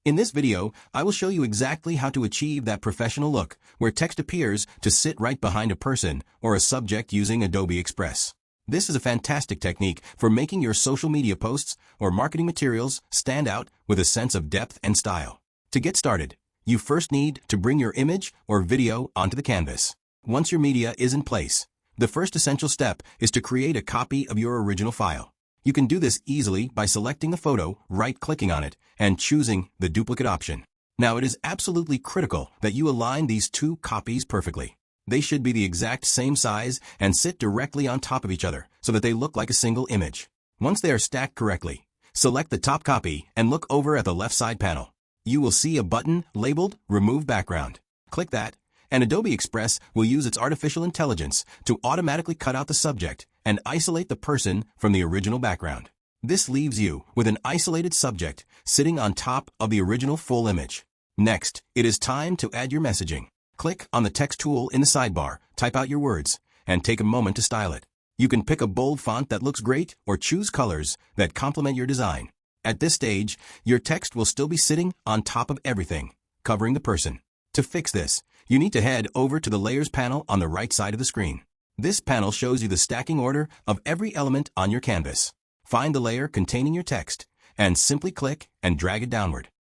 In this video, I will show you exactly how to achieve that professional look, where text appears to sit right behind a person or a subject using Adobe Express. This is a fantastic technique for making your social media posts or marketing materials stand out with a sense of depth and style. To get started, you first need to bring your image or video onto the canvas. Once your media is in place, the first essential step is to create a copy of your original file. You can do this easily by selecting the photo, right-clicking on it, and choosing the duplicate option. Now, it is absolutely critical that you align these two copies perfectly. They should be the exact same size and sit directly on top of each other so that they look like a single image. Once they are stacked correctly, select the top copy and look over at the left side panel. You will see a button labeled Remove Background. Click that, and Adobe Express will use its artificial intelligence to automatically cut out the subject and isolate the person from the original background. This leaves you with an isolated subject sitting on top of the original full image. Next, it is time to add your messaging. Click on the text tool in the sidebar, type out your words, and take a moment to style it. You can pick a bold font that looks great or choose colors that complement your design. At this stage, your text will still be sitting on top of everything, covering the person. To fix this, you need to head over to the Layers panel on the right side of the screen. This panel shows you the stacking order of every element on your canvas. Find the layer containing your text, and simply click and drag it downward.